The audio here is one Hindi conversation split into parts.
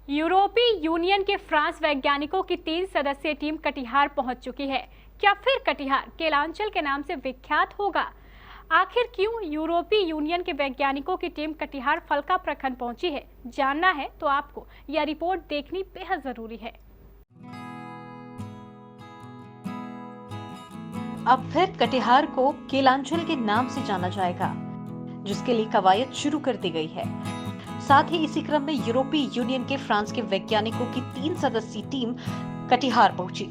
यूरोपीय यूनियन के फ्रांस वैज्ञानिकों की 3 सदस्यीय टीम कटिहार पहुंच चुकी है। क्या फिर कटिहार केलांचल के नाम से विख्यात होगा? आखिर क्यों यूरोपीय यूनियन के वैज्ञानिकों की टीम कटिहार फलका प्रखंड पहुंची है, जानना है तो आपको यह रिपोर्ट देखनी बेहद जरूरी है। अब फिर कटिहार को केलांचल के नाम से जाना जाएगा, जिसके लिए कवायद शुरू कर दी गई है। साथ ही इसी क्रम में यूरोपीय यूनियन के फ्रांस के वैज्ञानिकों की 3 सदस्यीय टीम कटिहार पहुंची।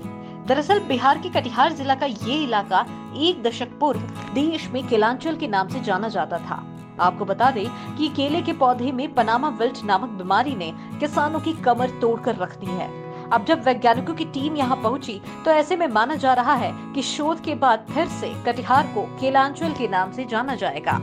दरअसल बिहार के कटिहार जिला का ये इलाका एक दशक पूर्व देश में केलांचल के नाम से जाना जाता था। आपको बता दें कि केले के पौधे में पनामा विल्ट नामक बीमारी ने किसानों की कमर तोड़कर रख दी है। अब जब वैज्ञानिकों की टीम यहाँ पहुंची तो ऐसे में माना जा रहा है कि शोध के बाद फिर से कटिहार को केलांचल के नाम से जाना जाएगा।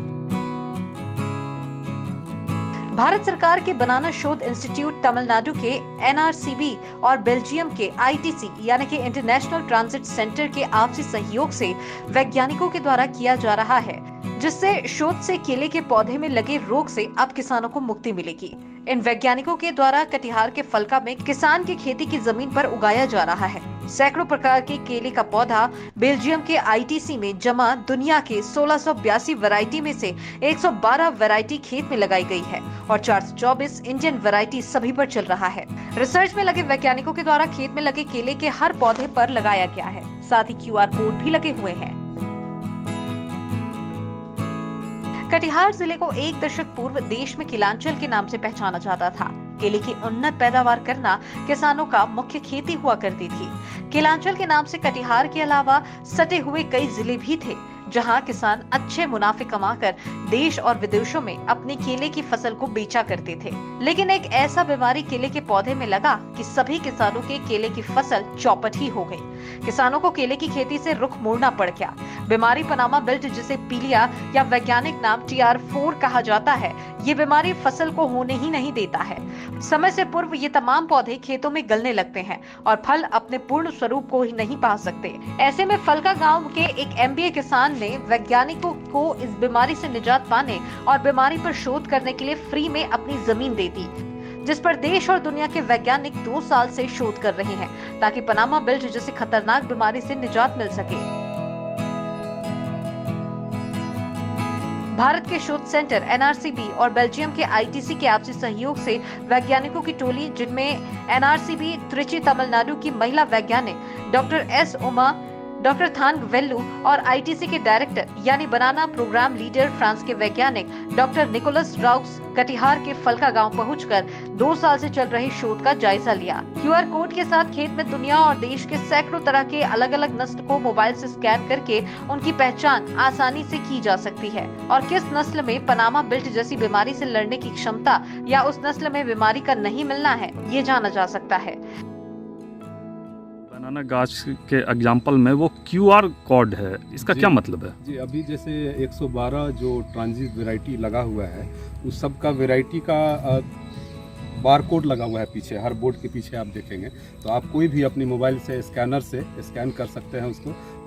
भारत सरकार के बनाना शोध इंस्टीट्यूट तमिलनाडु के NRCB और बेल्जियम के ITC यानी कि इंटरनेशनल ट्रांजिट सेंटर के आपसी सहयोग से वैज्ञानिकों के द्वारा किया जा रहा है, जिससे शोध से केले के पौधे में लगे रोग से अब किसानों को मुक्ति मिलेगी। इन वैज्ञानिकों के द्वारा कटिहार के फलका में किसान की खेती की जमीन पर उगाया जा रहा है। सैकड़ों प्रकार के केले का पौधा बेल्जियम के ITC में जमा दुनिया के 1682 वैरायटी में से 112 वैरायटी खेत में लगाई गई है और 424 इंडियन वैरायटी सभी पर चल रहा है। रिसर्च में लगे वैज्ञानिकों के द्वारा खेत में लगे केले के हर पौधे पर लगाया गया है। साथ ही QR कोड भी लगे हुए हैं। कटिहार जिले को एक दशक पूर्व देश में केलांचल के नाम से पहचाना जाता था। केले की उन्नत पैदावार करना किसानों का मुख्य खेती हुआ करती थी। केलांचल के नाम से कटिहार के अलावा सटे हुए कई जिले भी थे, जहां किसान अच्छे मुनाफे कमाकर देश और विदेशों में अपनी केले की फसल को बेचा करते थे। लेकिन एक ऐसा बीमारी केले के पौधे में लगा कि सभी किसानों के केले की फसल चौपट ही हो गई। किसानों को केले की खेती से रुख मोड़ना पड़ गया। बीमारी पनामा विल्ट, जिसे पीलिया या वैज्ञानिक नाम TR4 कहा जाता है, ये बीमारी फसल को होने ही नहीं देता है। समय से पूर्व ये तमाम पौधे खेतों में गलने लगते हैं और फल अपने पूर्ण स्वरूप को ही नहीं पा सकते। ऐसे में फलका गांव के एक MBA किसान ने वैज्ञानिकों को इस बीमारी से निजात पाने और बीमारी पर शोध करने के लिए फ्री में अपनी जमीन दे दी, जिस पर देश और दुनिया के वैज्ञानिक 2 साल से शोध कर रहे हैं, ताकि पनामा विल्ट जैसी खतरनाक बीमारी से निजात मिल सके। भारत के शोध सेंटर NRCB और बेल्जियम के ITC के आपसी सहयोग से वैज्ञानिकों की टोली, जिनमें NRCB त्रिची तमिलनाडु की महिला वैज्ञानिक डॉक्टर S उमा, डॉक्टर थांग वेल्लू और ITC के डायरेक्टर यानी बनाना प्रोग्राम लीडर फ्रांस के वैज्ञानिक डॉक्टर निकोलस राउक्स कटिहार के फलका गांव पहुंचकर 2 साल से चल रहे शोध का जायजा लिया। QR कोड के साथ खेत में दुनिया और देश के सैकड़ों तरह के अलग अलग नस्ल को मोबाइल से स्कैन करके उनकी पहचान आसानी से की जा सकती है और किस नस्ल में पनामा विल्ट जैसी बीमारी से लड़ने की क्षमता या उस नस्ल में बीमारी का नहीं मिलना है, ये जाना जा सकता है। बनाना गाछ के एग्जाम्पल में वो QR कोड है, इसका क्या मतलब है? जी, अभी जैसे 112 जो ट्रांजिट वैरायटी लगा हुआ है, उस सब का वैरायटी का बारकोड लगा हुआ है पीछे, हर बोर्ड के पीछे आप देखेंगे तो आप कोई भी अपनी मोबाइल से स्कैनर से स्कैन कर सकते हैं।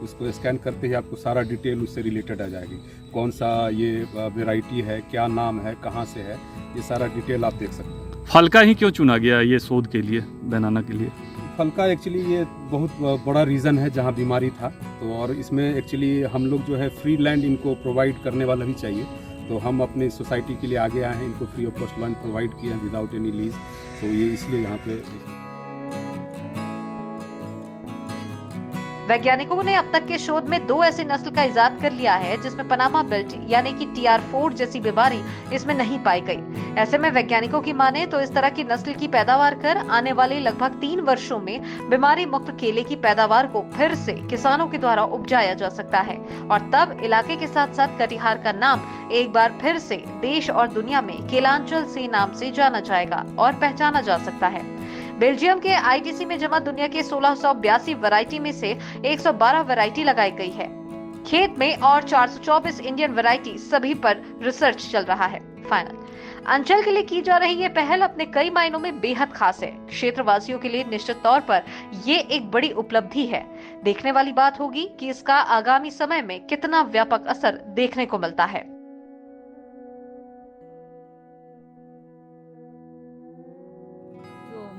उसको स्कैन करते ही आपको सारा डिटेल उससे रिलेटेड आ जाएगी। कौन सा ये वैरायटी है, क्या नाम है, कहाँ से है, ये सारा डिटेल आप देख सकते हैं। फलका ही क्यों चुना गया ये शोध के लिए, बनाना के लिए? फलका एक्चुअली ये बहुत बड़ा रीज़न है जहाँ बीमारी था, तो और इसमें एक्चुअली हम लोग जो है फ्री लैंड इनको प्रोवाइड करने वाला भी चाहिए, तो हम अपनी सोसाइटी के लिए आगे आए हैं, इनको free of cost land provide किए हैं विदाउट एनी लीज, तो ये इसलिए यहाँ पे। वैज्ञानिकों ने अब तक के शोध में 2 ऐसी नस्ल का इजाद कर लिया है जिसमें पनामा विल्ट यानी कि TR4 जैसी बीमारी इसमें नहीं पाई गई। ऐसे में वैज्ञानिकों की माने तो इस तरह की नस्ल की पैदावार कर आने वाले लगभग 3 वर्षों में बीमारी मुक्त केले की पैदावार को फिर से किसानों के द्वारा उपजाया जा सकता है और तब इलाके के साथ साथ कटिहार का नाम एक बार फिर से देश और दुनिया में केलांचल से नाम से जाना जाएगा और पहचाना जा सकता है। बेल्जियम के ITC में जमा दुनिया के 1682 वैरायटी में से 112 वैरायटी लगाई गई है खेत में और 424 इंडियन वैरायटी सभी पर रिसर्च चल रहा है। फाइनल अंचल के लिए की जा रही ये पहल अपने कई मायनों में बेहद खास है। क्षेत्रवासियों के लिए निश्चित तौर पर ये एक बड़ी उपलब्धि है। देखने वाली बात होगी कि इसका आगामी समय में कितना व्यापक असर देखने को मिलता है।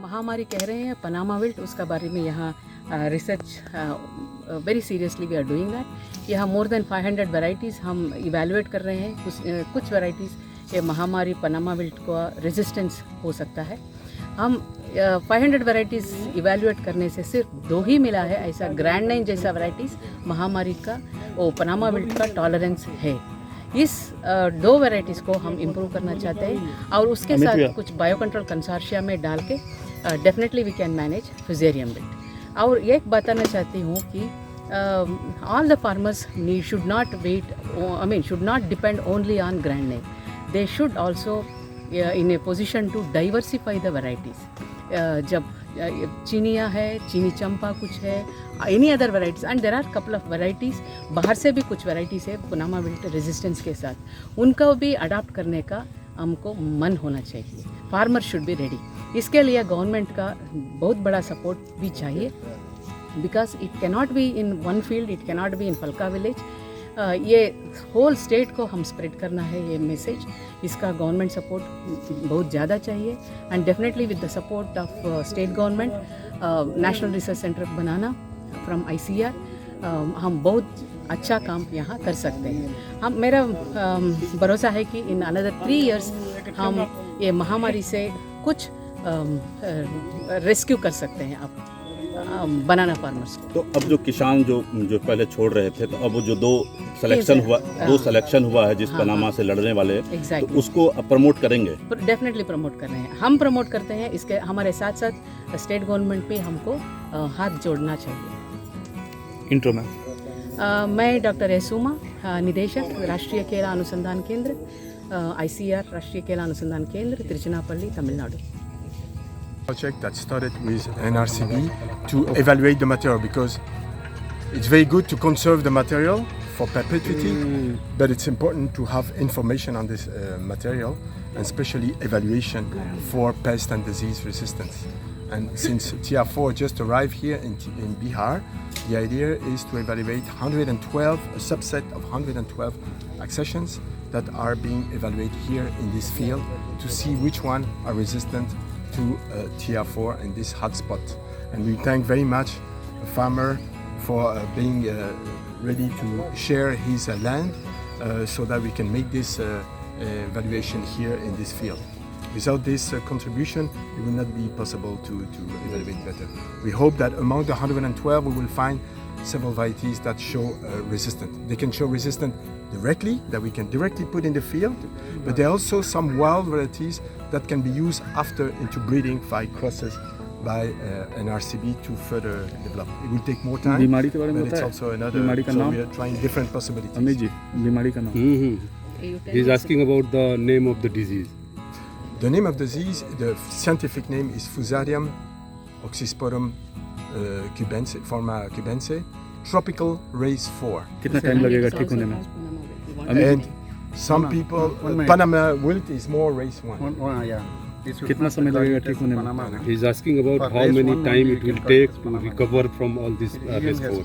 महामारी कह रहे हैं पनामा विल्ट, उसका बारे में यहाँ research very seriously we are doing that. यहाँ मोर देन 500 वैरायटीज़ हम इवेलुएट कर रहे हैं। कुछ वैरायटीज़ ये महामारी पनामा विल्ट का रेजिस्टेंस हो सकता है। हम 500 वैरायटीज़ इवेलुएट करने से सिर्फ 2 ही मिला है ऐसा ग्रैंड नाइन जैसा वैरायटीज़ महामारी का वो पनामा विल्ट का टॉलरेंस है। इस 2 वैरायटीज़ को हम इम्प्रूव करना चाहते हैं और उसके साथ कुछ बायो कंट्रोल कंसोर्शिया में डाल के definitely we can manage fusarium wilt. और एक बताना चाहती हूँ कि all the farmers should not depend only on grand name. They should also in a position to diversify the varieties. जब चीनिया है, चीनी चंपा कुछ है, any other varieties, and there are couple of varieties, बाहर से भी कुछ varieties है पनामा विल्ट रेजिस्टेंस के साथ, उनको भी अडाप्ट करने का हमको मन होना चाहिए। Farmer should be ready. इसके लिए गवर्नमेंट का बहुत बड़ा सपोर्ट भी चाहिए, because it cannot be in one field, it cannot be in फलका विलेज। ये होल स्टेट को हम स्प्रेड करना है ये मैसेज। इसका गवर्नमेंट सपोर्ट बहुत ज़्यादा चाहिए and definitely with the support of state government, national research centre banana from ICR, हम बहुत अच्छा काम यहाँ कर सकते हैं। मेरा भरोसा है कि इन अनदर 3 years हम ये महामारी से कुछ रेस्क्यू कर सकते हैं अब बनाना फार्मर्स को। तो अब जो किसान जो पहले छोड़ रहे थे, तो अब वो जो 2 सिलेक्शन हुआ है जिस पनामा से लड़ने वाले, तो उसको अब प्रमोट करेंगे? डेफिनेटली प्रमोट कर रहे हैं, हम प्रमोट करते हैं। इसके हमारे साथ साथ स्टेट गवर्नमेंट भी हमको हाथ जोड़ना चाहिए। इंट्रो में मैं डॉक्टर एसुमा, निदेशक राष्ट्रीय केला अनुसंधान केंद्र, ICR राष्ट्रीय केला अनुसंधान केंद्र, Tiruchirappalli, Tamil Nadu. Project that started with NRCB to evaluate the material, because it's very good to conserve the material for perpetuity, but it's important to have information on this material, and especially evaluation for pest and disease resistance. And since TR4 just arrived here in Bihar, the idea is to evaluate 112, a subset of 112 accessions that are being evaluated here in this field to see which one are resistant to TR4 in this hotspot. And we thank very much a farmer for being ready to share his land so that we can make this evaluation here in this field. Without this contribution, it will not be possible to evaluate better. We hope that among the 112 we will find several varieties that show resistant. They can show resistant directly, that we can directly put in the field, but there are also some wild varieties that can be used after into breeding by crosses by NRCB to further develop. It will take more time, बीमारी के बारे में but it's also another, so we are trying different possibilities. Amit ji, बीमारी का नाम? He is asking about the name of the disease. The name of the disease, the scientific name is Fusarium oxysporum cubense, forma cubense, tropical race 4. कितना टाइम लगेगा ठीक होने में? And some people, Panama wilt is more race 1. कितना समय लगेगा ठीक होने में? He is asking about how many time it will take to recover from all this race 4.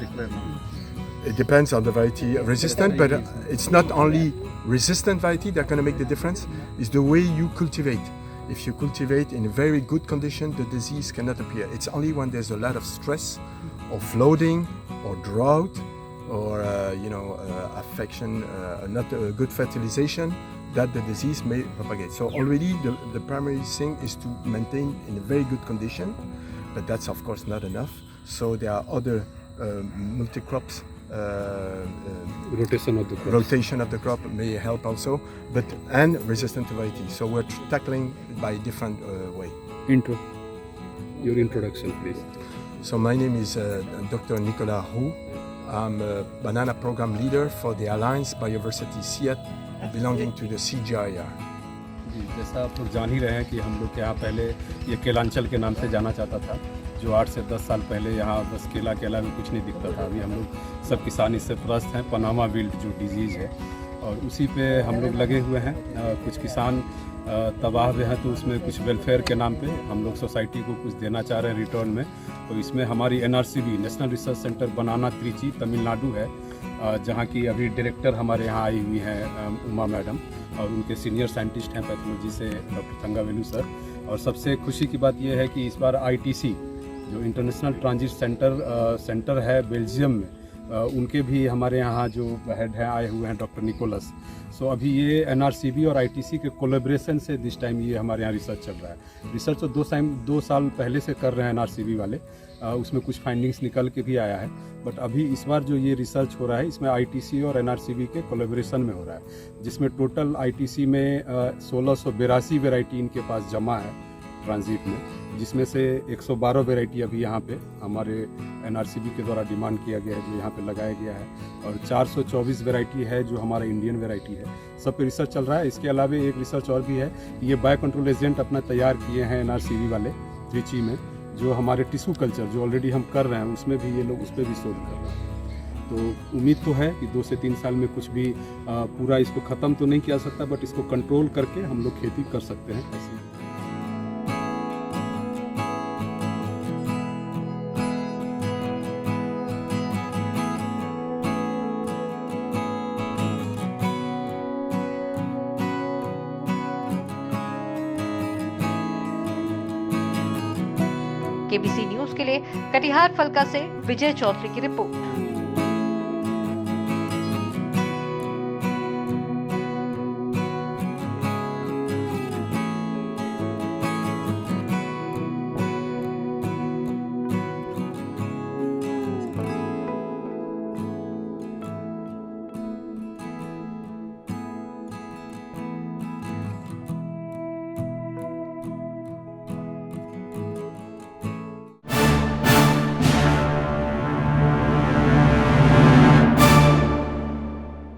It depends on the variety resistant, but it's not only resistant variety that going to make the difference. It's the way you cultivate. If you cultivate in a very good condition, the disease cannot appear. It's only when there's a lot of stress or flooding or drought or affection, not a good fertilization, that the disease may propagate. So already the primary thing is to maintain in a very good condition, but that's of course not enough. So there are other multi-crops. Rotation of the crop. Rotation of the crop may help also, and resistant to variety. So we're tackling by different way. Intro. Your introduction, please. So my name is Dr. Nicolas Roux. I'm a banana program leader for the Alliance Biodiversity CIAT, belonging to the CGIAR. जैसा आप लोग जान ही रहे हैं कि हम लोग के यहाँ पहले ये केलांचल के नाम से जाना जाता था, जो 8 से 10 साल पहले यहाँ बस केला में कुछ नहीं दिखता था। अभी हम लोग सब किसान इससे त्रस्त हैं। पनामा विल्ट जो डिजीज़ है, और उसी पे हम लोग लगे हुए हैं। कुछ किसान तबाह हुए हैं, तो उसमें कुछ वेलफेयर के नाम पे हम लोग सोसाइटी को कुछ देना चाह रहे हैं रिटर्न में। तो इसमें हमारी NRCB नेशनल रिसर्च सेंटर बनाना त्रिची तमिलनाडु है, जहाँ की अभी डायरेक्टर हमारे यहाँ आई हुई हैं उमा मैडम, और उनके सीनियर साइंटिस्ट हैं पैथोलॉजी से डॉक्टर थंगावेलू सर, और सबसे खुशी की बात यह है कि इस बार ITC जो इंटरनेशनल ट्रांजिट सेंटर है बेल्जियम में, उनके भी हमारे यहाँ जो हेड हैं आए हुए हैं डॉक्टर निकोलस। सो अभी ये NRCB और ITC के कोलेब्रेशन से दिस टाइम ये हमारे यहाँ रिसर्च चल रहा है। रिसर्च तो 2 साल पहले से कर रहे हैं NRCB वाले, उसमें कुछ फाइंडिंग्स निकल के भी आया है, बट अभी इस बार जो ये रिसर्च हो रहा है इसमें ITC और NRCB के कोलेब्रेशन में हो रहा है, जिसमें टोटल ITC में 1682 वेराइटी इनके पास जमा है ट्रांजिट में, जिसमें से 112 वेराइटी अभी यहाँ पे हमारे NRCB के द्वारा डिमांड किया गया है, जो यहाँ पे लगाया गया है, और 424 वेराइटी है जो हमारा इंडियन वेराइटी है। सब पे रिसर्च चल रहा है। इसके अलावा एक रिसर्च और भी है, ये बायो कंट्रोल एजेंट अपना तैयार किए हैं NRCB वाले त्रिची में, जो हमारे टिश्यू कल्चर जो ऑलरेडी हम कर रहे हैं उसमें भी ये लोग उस पर भी शोध कर रहे हैं। तो उम्मीद तो है कि 2 से 3 साल में कुछ भी पूरा इसको ख़त्म तो नहीं किया सकता, बट इसको कंट्रोल करके हम लोग खेती कर सकते हैं ऐसे। KBC न्यूज के लिए कटिहार फलका से विजय चौधरी की रिपोर्ट।